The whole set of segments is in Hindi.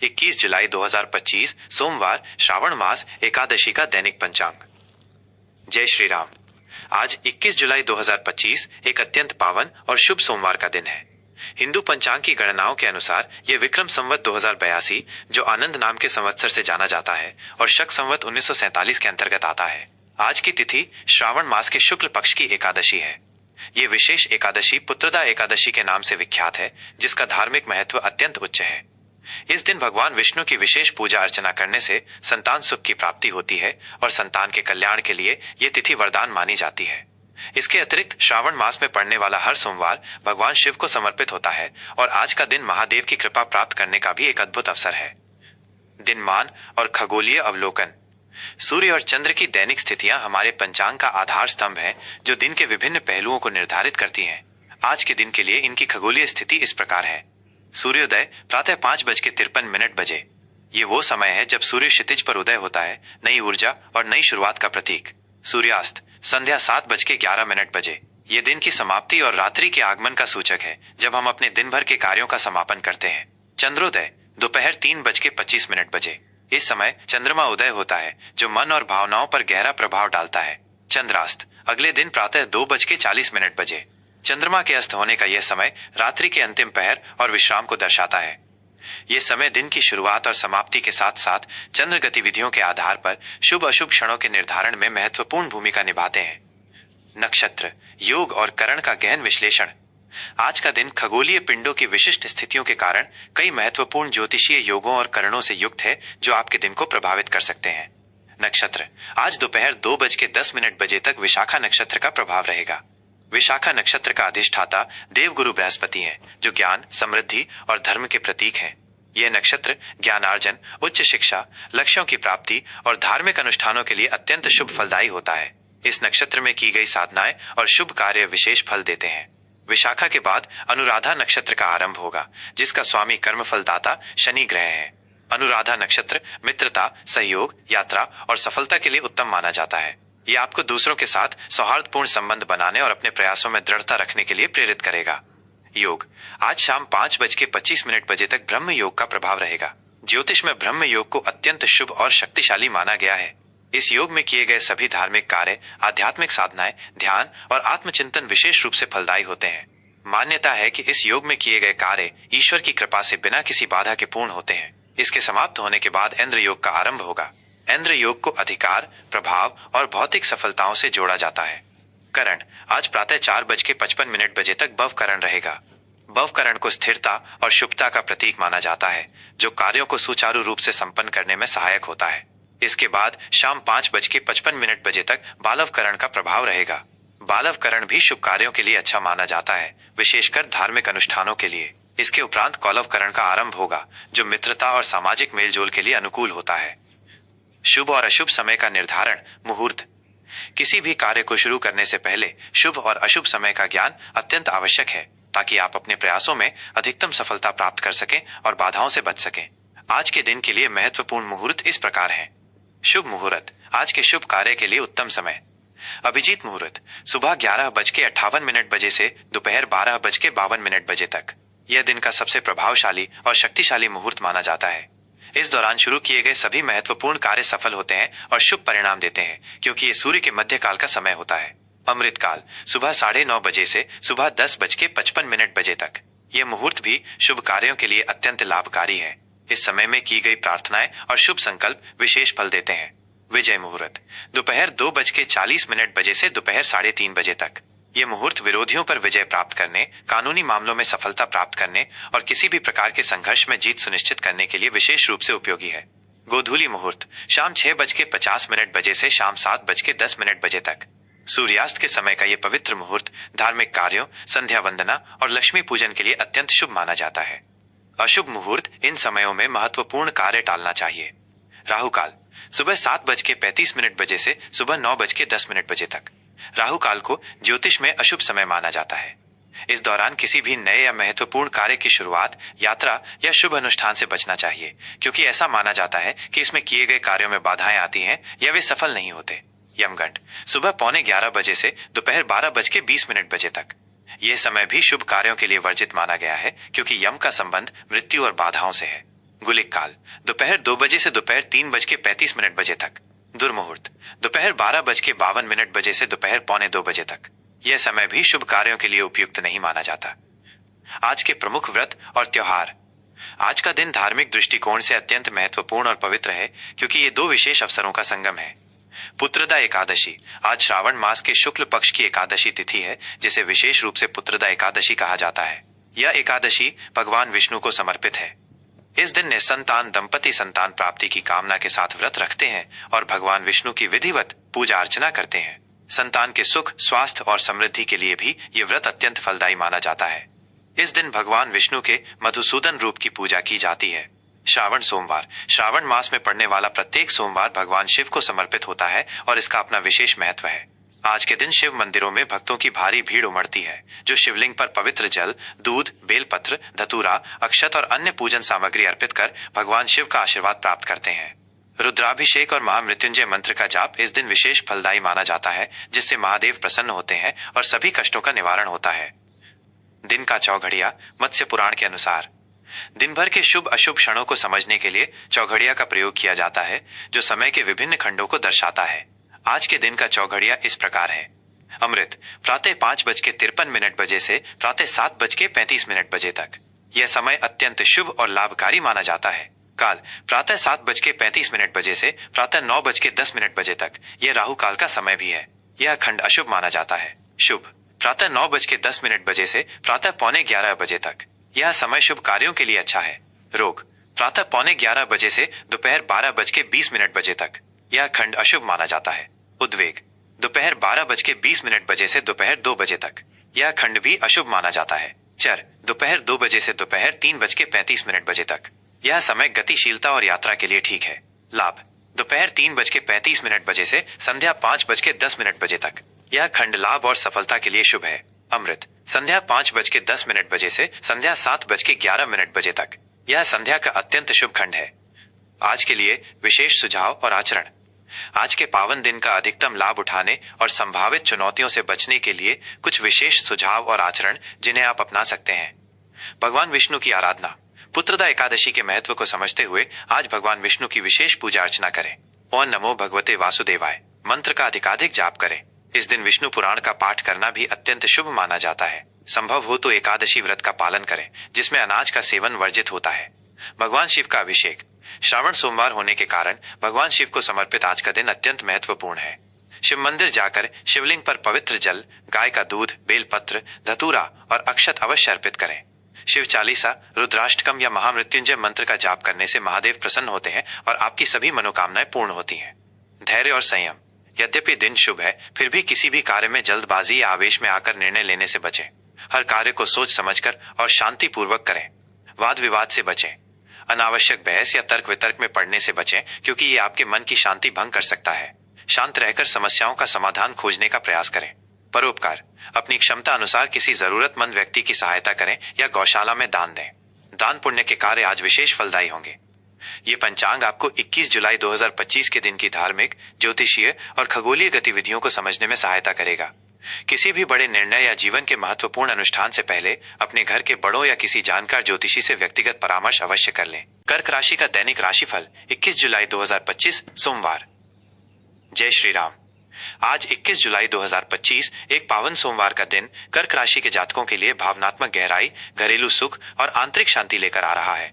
21 जुलाई 2025 सोमवार श्रावण मास एकादशी का दैनिक पंचांग। जय श्री राम। आज 21 जुलाई 2025 एक अत्यंत पावन और शुभ सोमवार का दिन है। हिंदू पंचांग की गणनाओं के अनुसार यह विक्रम संवत 2082 जो आनंद नाम के संवत्सर से जाना जाता है और शक संवत 1947 के अंतर्गत आता है। आज की तिथि श्रावण मास के शुक्ल पक्ष की एकादशी है। ये विशेष एकादशी पुत्रदा एकादशी के नाम से विख्यात है, जिसका धार्मिक महत्व अत्यंत उच्च है। इस दिन भगवान विष्णु की विशेष पूजा अर्चना करने से संतान सुख की प्राप्ति होती है और संतान के कल्याण के लिए ये तिथि वरदान मानी जाती है। इसके अतिरिक्त श्रावण मास में पड़ने वाला हर सोमवार भगवान शिव को समर्पित होता है और आज का दिन महादेव की कृपा प्राप्त करने का भी एक अद्भुत अवसर है। दिनमान और खगोलीय अवलोकन। सूर्य और चंद्र की दैनिक स्थितियां हमारे पंचांग का आधार स्तंभ है, जो दिन के विभिन्न पहलुओं को निर्धारित करती हैं। आज के दिन के लिए इनकी खगोलीय स्थिति इस प्रकार है। सूर्योदय प्रातः 5:53 बजे। ये वो समय है जब सूर्य क्षितिज पर उदय होता है, नई ऊर्जा और नई शुरुआत का प्रतीक। सूर्यास्त संध्या 7:11 बजे। ये दिन की समाप्ति और रात्रि के आगमन का सूचक है, जब हम अपने दिन भर के कार्यों का समापन करते हैं। चंद्रोदय दोपहर 3:25 बजे। इस समय चंद्रमा उदय होता है, जो मन और भावनाओं पर गहरा प्रभाव डालता है। चंद्रास्त अगले दिन प्रातः 2:40 बजे। चंद्रमा के अस्त होने का यह समय रात्रि के अंतिम पहर और विश्राम को दर्शाता है। यह समय दिन की शुरुआत और समाप्ति के साथ साथ चंद्र गतिविधियों के आधार पर शुभ अशुभ क्षणों के निर्धारण में महत्वपूर्ण भूमिका निभाते हैं। नक्षत्र, योग और करण का गहन विश्लेषण। आज का दिन खगोलीय पिंडों की विशिष्ट स्थितियों के कारण कई महत्वपूर्ण ज्योतिषीय योगों और करणों से युक्त है, जो आपके दिन को प्रभावित कर सकते हैं। नक्षत्र आज दोपहर 2:10 बजे तक विशाखा नक्षत्र का प्रभाव रहेगा। विशाखा नक्षत्र का अधिष्ठाता देवगुरु बृहस्पति हैं, जो ज्ञान, समृद्धि और धर्म के प्रतीक हैं। यह नक्षत्र ज्ञानार्जन, उच्च शिक्षा, लक्ष्यों की प्राप्ति और धार्मिक अनुष्ठानों के लिए अत्यंत शुभ फलदायी होता है। इस नक्षत्र में की गई साधनाएं और शुभ कार्य विशेष फल देते हैं। विशाखा के बाद अनुराधा नक्षत्र का आरंभ होगा, जिसका स्वामी कर्मफलदाता शनि ग्रह है। अनुराधा नक्षत्र मित्रता, सहयोग, यात्रा और सफलता के लिए उत्तम माना जाता है। यह आपको दूसरों के साथ सौहार्दपूर्ण संबंध बनाने और अपने प्रयासों में दृढ़ता रखने के लिए प्रेरित करेगा। योग आज शाम 5:25 बजे तक ब्रह्म योग का प्रभाव रहेगा। ज्योतिष में ब्रह्म योग को अत्यंत शुभ और शक्तिशाली माना गया है। इस योग में किए गए सभी धार्मिक कार्य, आध्यात्मिक साधनाएं, ध्यान और आत्मचिंतन विशेष रूप से फलदायी होते हैं। मान्यता है कि इस योग में किए गए कार्य ईश्वर की कृपा से बिना किसी बाधा के पूर्ण होते हैं। इसके समाप्त होने के बाद इंद्र योग का आरंभ होगा। इंद्र योग को अधिकार, प्रभाव और भौतिक सफलताओं से जोड़ा जाता है। करण आज प्रातः 4:55 बजे तक भव करण रहेगा। भव करण को स्थिरता और शुभता का प्रतीक माना जाता है, जो कार्यों को सुचारू रूप से संपन्न करने में सहायक होता है। इसके बाद शाम 5:55 बजे तक बालव करण का प्रभाव रहेगा। बालव करण भी शुभ कार्यों के लिए अच्छा माना जाता है, विशेषकर धार्मिक अनुष्ठानों के लिए। इसके उपरांत कौलव करण का आरंभ होगा, जो मित्रता और सामाजिक मेलजोल के लिए अनुकूल होता है। शुभ और अशुभ समय का निर्धारण। मुहूर्त किसी भी कार्य को शुरू करने से पहले शुभ और अशुभ समय का ज्ञान अत्यंत आवश्यक है, ताकि आप अपने प्रयासों में अधिकतम सफलता प्राप्त कर सकें और बाधाओं से बच सकें। आज के दिन के लिए महत्वपूर्ण मुहूर्त इस प्रकार हैं। शुभ मुहूर्त आज के शुभ कार्य के लिए उत्तम समय। अभिजीत मुहूर्त सुबह 11:58 बजे से दोपहर 12:52 बजे तक। यह दिन का सबसे प्रभावशाली और शक्तिशाली मुहूर्त माना जाता है। इस दौरान शुरू किए गए सभी महत्वपूर्ण कार्य सफल होते हैं और शुभ परिणाम देते हैं, क्योंकि ये सूर्य के मध्यकाल का समय होता है। अमृतकाल सुबह 9:30 बजे से सुबह 10:55 बजे तक। यह मुहूर्त भी शुभ कार्यों के लिए अत्यंत लाभकारी है। इस समय में की गई प्रार्थनाएं और शुभ संकल्प विशेष फल देते हैं। विजय मुहूर्त दोपहर 2:40 बजे से दोपहर 3:30 बजे तक। यह मुहूर्त विरोधियों पर विजय प्राप्त करने, कानूनी मामलों में सफलता प्राप्त करने और किसी भी प्रकार के संघर्ष में जीत सुनिश्चित करने के लिए विशेष रूप से उपयोगी है। गोधूली मुहूर्त शाम 6:50 बजे से शाम 7:10 बजे तक। सूर्यास्त के समय का यह पवित्र मुहूर्त धार्मिक कार्यों, संध्या वंदना और लक्ष्मी पूजन के लिए अत्यंत शुभ माना जाता है। अशुभ मुहूर्त इन समयों में महत्वपूर्ण कार्य टालना चाहिए। राहुकाल सुबह 7:35 बजे से सुबह 9:10 बजे तक। राहु काल को ज्योतिष में अशुभ समय माना जाता है। इस दौरान किसी भी नए या महत्वपूर्ण कार्य की शुरुआत, यात्रा या शुभ अनुष्ठान से बचना चाहिए, क्योंकि ऐसा माना जाता है कि इसमें किए गए कार्यों में बाधाएं आती हैं या वे सफल नहीं होते। यमगंड सुबह 11:15 बजे से दोपहर 12:20 बजे तक। यह समय भी शुभ कार्यों के लिए वर्जित माना गया है, क्योंकि यम का संबंध मृत्यु और बाधाओं से है। गुलिक काल दोपहर 2 बजे से दोपहर 3:35 बजे तक। दुर्मुहूर्त दोपहर 12:52 बजे से दोपहर 1:45 बजे तक। यह समय भी शुभ कार्यों के लिए उपयुक्त नहीं माना जाता। आज के प्रमुख व्रत और त्योहार। आज का दिन धार्मिक दृष्टिकोण से अत्यंत महत्वपूर्ण और पवित्र है, क्योंकि ये दो विशेष अवसरों का संगम है। पुत्रदा एकादशी आज श्रावण मास के शुक्ल पक्ष की एकादशी तिथि है, जिसे विशेष रूप से पुत्रदा एकादशी कहा जाता है। यह एकादशी भगवान विष्णु को समर्पित है। इस दिन निसंतान दंपति संतान प्राप्ति की कामना के साथ व्रत रखते हैं और भगवान विष्णु की विधिवत पूजा अर्चना करते हैं। संतान के सुख, स्वास्थ्य और समृद्धि के लिए भी ये व्रत अत्यंत फलदायी माना जाता है। इस दिन भगवान विष्णु के मधुसूदन रूप की पूजा की जाती है। श्रावण सोमवार श्रावण मास में पड़ने वाला प्रत्येक सोमवार भगवान शिव को समर्पित होता है और इसका अपना विशेष महत्व है। आज के दिन शिव मंदिरों में भक्तों की भारी भीड़ उमड़ती है, जो शिवलिंग पर पवित्र जल, दूध, बेलपत्र, धतूरा, अक्षत और अन्य पूजन सामग्री अर्पित कर भगवान शिव का आशीर्वाद प्राप्त करते हैं। रुद्राभिषेक और महामृत्युंजय मंत्र का जाप इस दिन विशेष फलदायी माना जाता है, जिससे महादेव प्रसन्न होते हैं और सभी कष्टों का निवारण होता है। दिन का चौघड़िया मत्स्य पुराण के अनुसार दिन भर के शुभ अशुभ क्षणों को समझने के लिए चौघड़िया का प्रयोग किया जाता है, जो समय के विभिन्न खंडों को दर्शाता है। आज के दिन का चौघड़िया इस प्रकार है। अमृत प्रातः 5:53 बजे से प्रातः 7:35 बजे तक। यह समय अत्यंत शुभ और लाभकारी माना जाता है। काल प्रातः 7:35 बजे से प्रातः 9:10 बजे तक। यह राहु काल का समय भी है। यह खंड अशुभ माना जाता है। शुभ प्रातः 9:10 बजे से प्रातः 11:15 बजे तक। यह समय शुभ कार्यों के लिए अच्छा है। रोग प्रातः 11:15 बजे से दोपहर 12:20 बजे तक। यह खंड अशुभ माना जाता है। उद्वेग दोपहर 12:20 बजे से दोपहर 2 बजे तक। यह खंड भी अशुभ माना जाता है। चर दोपहर 2 बजे से दोपहर 3:35 बजे तक। यह समय गतिशीलता और यात्रा के लिए ठीक है। लाभ दोपहर 3:35 बजे से संध्या 5:10 बजे तक। यह खंड लाभ और सफलता के लिए शुभ है। अमृत संध्या 5:10 बजे से संध्या 7:11 बजे तक। यह संध्या का अत्यंत शुभ खंड है। आज के लिए विशेष सुझाव और आचरण। आज के पावन दिन का अधिकतम लाभ उठाने और संभावित चुनौतियों से बचने के लिए कुछ विशेष सुझाव और आचरण जिन्हें आप अपना सकते हैं। भगवान विष्णु की आराधना। पुत्रदा एकादशी के महत्व को समझते हुए आज भगवान विष्णु की विशेष पूजा अर्चना करें। ओम नमो भगवते वासुदेवाय मंत्र का अधिकाधिक जाप करें। इस दिन विष्णु पुराण का पाठ करना भी अत्यंत शुभ माना जाता है। संभव हो तो एकादशी व्रत का पालन करें, जिसमें अनाज का सेवन वर्जित होता है। भगवान शिव का अभिषेक। श्रावण सोमवार होने के कारण भगवान शिव को समर्पित आज का दिन अत्यंत महत्वपूर्ण है। शिव मंदिर जाकर शिवलिंग पर पवित्र जल, गाय का दूध, बेलपत्र, धतूरा और अक्षत अवश्य अर्पित करें। शिव चालीसा, रुद्राष्टकम या महामृत्युंजय मंत्र का जाप करने से महादेव प्रसन्न होते हैं और आपकी सभी मनोकामनाएं पूर्ण होती हैं। धैर्य और संयम। यद्यपि दिन शुभ है, फिर भी किसी भी कार्य में जल्दबाजी या आवेश में आकर निर्णय लेने से बचें। हर कार्य को सोच समझकर और शांति पूर्वक करें। वाद विवाद से बचें। अनावश्यक बहस या तर्क वितर्क में पड़ने से बचें, क्योंकि ये आपके मन की शांति भंग कर सकता है। शांत रहकर समस्याओं का समाधान खोजने का प्रयास करें। परोपकार। अपनी क्षमता अनुसार किसी जरूरतमंद व्यक्ति की सहायता करें या गौशाला में दान दें। दान पुण्य के कार्य आज विशेष फलदायी होंगे। ये पंचांग आपको 21 जुलाई 2025 के दिन की धार्मिक, ज्योतिषीय और खगोलीय गतिविधियों को समझने में सहायता करेगा। किसी भी बड़े निर्णय या जीवन के महत्वपूर्ण अनुष्ठान से पहले अपने घर के बड़ों या किसी जानकार ज्योतिषी से व्यक्तिगत परामर्श अवश्य कर लें। कर्क राशि का दैनिक राशिफल 21 जुलाई 2025 सोमवार। जय श्री राम। आज 21 जुलाई 2025 एक पावन सोमवार का दिन कर्क राशि के जातकों के लिए भावनात्मक गहराई, घरेलू सुख और आंतरिक शांति लेकर आ रहा है।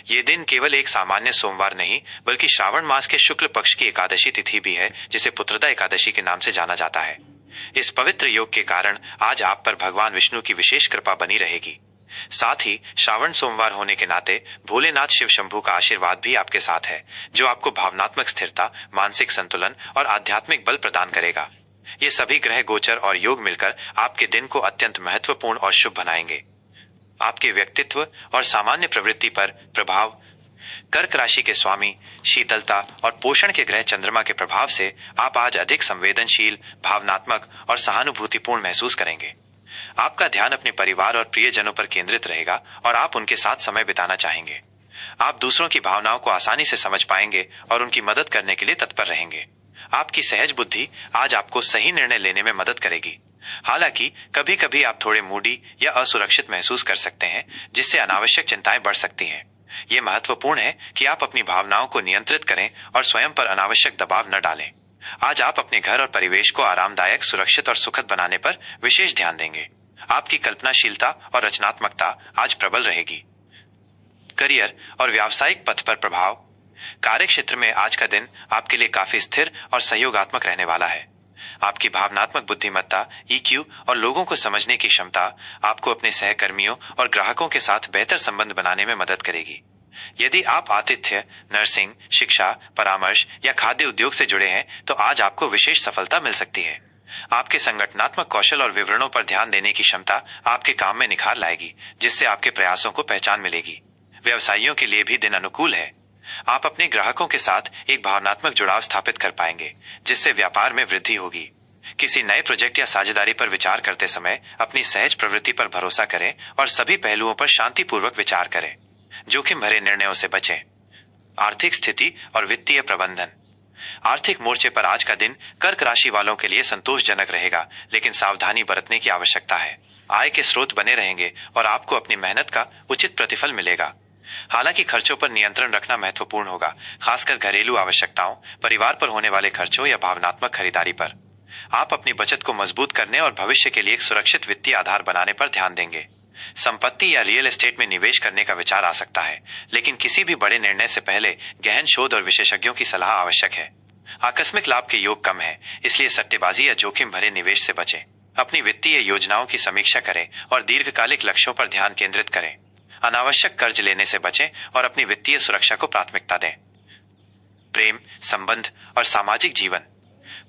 ये दिन केवल एक सामान्य सोमवार नहीं, बल्कि श्रावण मास के शुक्ल पक्ष की एकादशी तिथि भी है, जिसे पुत्रदा एकादशी के नाम से जाना जाता है। इस पवित्र योग के कारण आज आप पर भगवान विष्णु की विशेष कृपा बनी रहेगी। साथ ही श्रावण सोमवार होने के नाते भोलेनाथ शिव शंभू का आशीर्वाद भी आपके साथ है, जो आपको भावनात्मक स्थिरता, मानसिक संतुलन और आध्यात्मिक बल प्रदान करेगा। ये सभी ग्रह गोचर और योग मिलकर आपके दिन को अत्यंत महत्वपूर्ण और शुभ बनाएंगे। आपके व्यक्तित्व और सामान्य प्रवृत्ति पर प्रभाव। कर्क राशि के स्वामी, शीतलता और पोषण के ग्रह चंद्रमा के प्रभाव से आप आज अधिक संवेदनशील, भावनात्मक और सहानुभूतिपूर्ण महसूस करेंगे। आपका ध्यान अपने परिवार और प्रियजनों पर केंद्रित रहेगा और आप उनके साथ समय बिताना चाहेंगे। आप दूसरों की भावनाओं को आसानी से समझ पाएंगे और उनकी मदद करने के लिए तत्पर रहेंगे। आपकी सहज बुद्धि आज आपको सही निर्णय लेने में मदद करेगी। हालांकि कभी कभी आप थोड़े मूडी या असुरक्षित महसूस कर सकते हैं, जिससे अनावश्यक चिंताएं बढ़ सकती हैं। ये महत्वपूर्ण है कि आप अपनी भावनाओं को नियंत्रित करें और स्वयं पर अनावश्यक दबाव न डालें। आज आप अपने घर और परिवेश को आरामदायक, सुरक्षित और सुखद बनाने पर विशेष ध्यान देंगे। आपकी कल्पनाशीलता और रचनात्मकता आज प्रबल रहेगी। करियर और व्यावसायिक पथ पर प्रभाव। कार्य क्षेत्र में आज का दिन आपके लिए काफी स्थिर और सहयोगात्मक रहने वाला है। आपकी भावनात्मक बुद्धिमत्ता, ईक्यू और लोगों को समझने की क्षमता आपको अपने सहकर्मियों और ग्राहकों के साथ बेहतर संबंध बनाने में मदद करेगी। यदि आप आतिथ्य, नर्सिंग, शिक्षा, परामर्श या खाद्य उद्योग से जुड़े हैं तो आज आपको विशेष सफलता मिल सकती है। आपके संगठनात्मक कौशल और विवरणों पर ध्यान देने की क्षमता आपके काम में निखार लाएगी, जिससे आपके प्रयासों को पहचान मिलेगी। व्यवसायियों के लिए भी दिन अनुकूल है। आप अपने ग्राहकों के साथ एक भावनात्मक जुड़ाव स्थापित कर पाएंगे, जिससे व्यापार में वृद्धि होगी। किसी नए प्रोजेक्ट या साझेदारी पर विचार करते समय अपनी सहज प्रवृत्ति पर भरोसा करें और सभी पहलुओं पर शांतिपूर्वक विचार करें। जोखिम भरे निर्णयों से बचें। आर्थिक स्थिति और वित्तीय प्रबंधन। आर्थिक मोर्चे पर आज का दिन कर्क राशि वालों के लिए संतोषजनक रहेगा, लेकिन सावधानी बरतने की आवश्यकता है। आय के स्रोत बने रहेंगे और आपको अपनी मेहनत का उचित प्रतिफल मिलेगा। हालांकि खर्चों पर नियंत्रण रखना महत्वपूर्ण होगा, खासकर घरेलू आवश्यकताओं, परिवार पर होने वाले खर्चों या भावनात्मक खरीदारी पर। आप अपनी बचत को मजबूत करने और भविष्य के लिए एक सुरक्षित वित्तीय आधार बनाने पर ध्यान देंगे। संपत्ति या रियल एस्टेट में निवेश करने का विचार आ सकता है, लेकिन किसी भी बड़े निर्णय से पहले गहन शोध और विशेषज्ञों की सलाह आवश्यक है। आकस्मिक लाभ के योग कम है, इसलिए सट्टेबाजी या जोखिम भरे निवेश से बचें। अपनी वित्तीय योजनाओं की समीक्षा करें और दीर्घकालिक लक्ष्यों पर ध्यान केंद्रित करें। अनावश्यक कर्ज लेने से बचें और अपनी वित्तीय सुरक्षा को प्राथमिकता दें। प्रेम, संबंध और सामाजिक जीवन।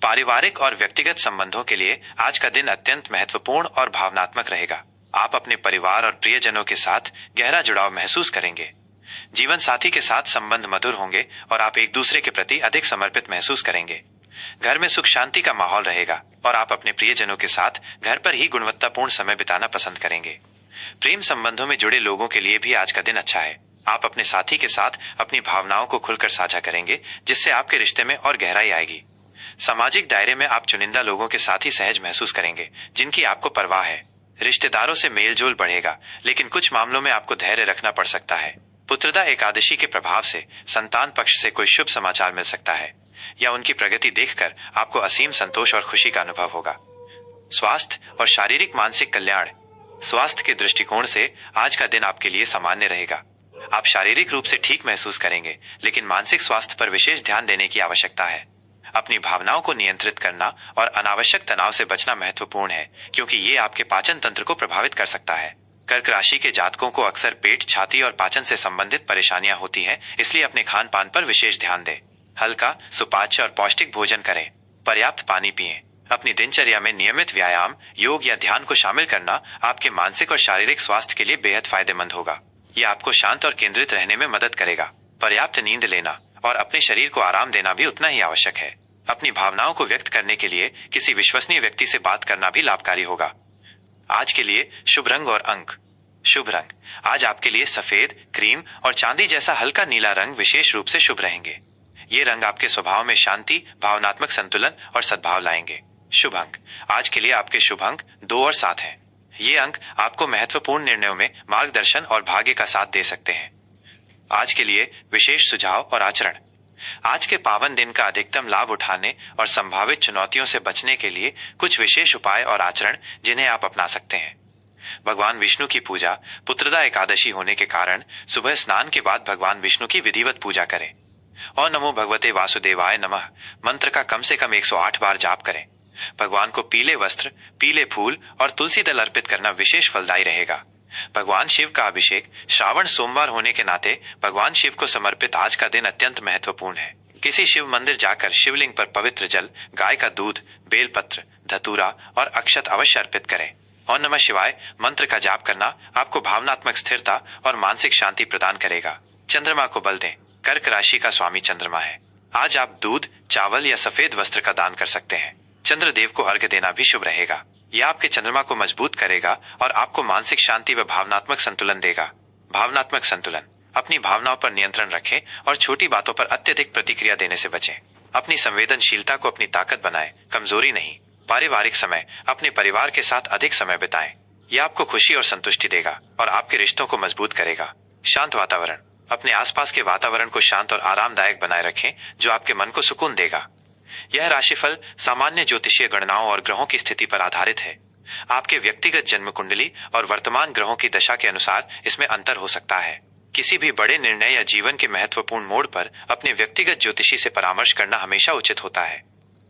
पारिवारिक और व्यक्तिगत संबंधों के लिए आज का दिन अत्यंत महत्वपूर्ण और भावनात्मक रहेगा। आप अपने परिवार और प्रियजनों के साथ गहरा जुड़ाव महसूस करेंगे। जीवन साथी के साथ संबंध मधुर होंगे और आप एक दूसरे के प्रति अधिक समर्पित महसूस करेंगे। घर में सुख शांति का माहौल रहेगा और आप अपने प्रियजनों के साथ घर पर ही गुणवत्तापूर्ण समय बिताना पसंद करेंगे। प्रेम संबंधों में जुड़े लोगों के लिए भी आज का दिन अच्छा है। आप अपने साथी के साथ अपनी भावनाओं को खुलकर साझा करेंगे, जिससे आपके रिश्ते में और गहराई आएगी। सामाजिक दायरे में आप चुनिंदा लोगों के साथ ही सहज महसूस करेंगे, जिनकी आपको परवाह है। रिश्तेदारों से मेलजोल बढ़ेगा, लेकिन कुछ मामलों में आपको धैर्य रखना पड़ सकता है। पुत्रदा एकादशी के प्रभाव से संतान पक्ष से कोई शुभ समाचार मिल सकता है, या उनकी प्रगति देखकर आपको असीम संतोष और खुशी का अनुभव होगा। स्वास्थ्य और शारीरिक मानसिक कल्याण। स्वास्थ्य के दृष्टिकोण से आज का दिन आपके लिए सामान्य रहेगा। आप शारीरिक रूप से ठीक महसूस करेंगे, लेकिन मानसिक स्वास्थ्य पर विशेष ध्यान देने की आवश्यकता है। अपनी भावनाओं को नियंत्रित करना और अनावश्यक तनाव से बचना महत्वपूर्ण है, क्योंकि ये आपके पाचन तंत्र को प्रभावित कर सकता है। कर्क राशि के जातकों को अक्सर पेट, छाती और पाचन से संबंधित परेशानियां होती हैं, इसलिए अपने खान पान पर विशेष ध्यान दें। हल्का, सुपाच्य और पौष्टिक भोजन करें। पर्याप्त पानी पिएं। अपनी दिनचर्या में नियमित व्यायाम, योग या ध्यान को शामिल करना आपके मानसिक और शारीरिक स्वास्थ्य के लिए बेहद फायदेमंद होगा। यह आपको शांत और केंद्रित रहने में मदद करेगा। पर्याप्त नींद लेना और अपने शरीर को आराम देना भी उतना ही आवश्यक है। अपनी भावनाओं को व्यक्त करने के लिए किसी विश्वसनीय व्यक्ति से बात करना भी लाभकारी होगा। आज के लिए शुभ रंग और अंक। शुभ रंग आज आपके लिए सफेद, क्रीम और चांदी जैसा हल्का नीला रंग विशेष रूप से शुभ रहेंगे। ये रंग आपके स्वभाव में शांति, भावनात्मक संतुलन और सद्भाव लाएंगे। शुभ अंक आज के लिए आपके शुभ अंक 2 और 7 हैं। ये अंक आपको महत्वपूर्ण निर्णयों में मार्गदर्शन और भाग्य का साथ दे सकते हैं। आज के लिए विशेष सुझाव और आचरण। आज के पावन दिन का अधिकतम लाभ उठाने और संभावित चुनौतियों से बचने के लिए कुछ विशेष उपाय और आचरण जिन्हें आप अपना सकते हैं। भगवान विष्णु की पूजा। पुत्रदा एकादशी होने के कारण सुबह स्नान के बाद भगवान विष्णु की विधिवत पूजा करें। और नमो भगवते वासुदेवाय नमः मंत्र का कम से कम 108 बार जाप करें। भगवान को पीले वस्त्र, पीले फूल और तुलसी दल अर्पित करना विशेष फलदायी रहेगा। भगवान शिव का अभिषेक। श्रावण सोमवार होने के नाते भगवान शिव को समर्पित आज का दिन अत्यंत महत्वपूर्ण है। किसी शिव मंदिर जाकर शिवलिंग पर पवित्र जल, गाय का दूध, बेलपत्र, धतूरा और अक्षत अवश्य अर्पित करें। और नमः शिवाय मंत्र का जाप करना आपको भावनात्मक स्थिरता और मानसिक शांति प्रदान करेगा। चंद्रमा को बल दें। कर्क राशि का स्वामी चंद्रमा है। आज आप दूध, चावल या सफेद वस्त्र का दान कर सकते हैं। चंद्रदेव को अर्घ्य देना भी शुभ रहेगा। यह आपके चंद्रमा को मजबूत करेगा और आपको मानसिक शांति व भावनात्मक संतुलन देगा। भावनात्मक संतुलन। अपनी भावनाओं पर नियंत्रण रखें और छोटी बातों पर अत्यधिक प्रतिक्रिया देने से बचें। अपनी संवेदनशीलता को अपनी ताकत बनाएं, कमजोरी नहीं। पारिवारिक समय। अपने परिवार के साथ अधिक समय बिताएं। यह आपको खुशी और संतुष्टि देगा और आपके रिश्तों को मजबूत करेगा। शांत वातावरण। अपने आसपास के वातावरण को शांत और आरामदायक बनाए रखें, जो आपके मन को सुकून देगा। यह राशिफल सामान्य ज्योतिषीय गणनाओं और ग्रहों की स्थिति पर आधारित है। आपके व्यक्तिगत जन्म कुंडली और वर्तमान ग्रहों की दशा के अनुसार इसमें अंतर हो सकता है। किसी भी बड़े निर्णय या जीवन के महत्वपूर्ण मोड़ पर अपने व्यक्तिगत ज्योतिषी से परामर्श करना हमेशा उचित होता है।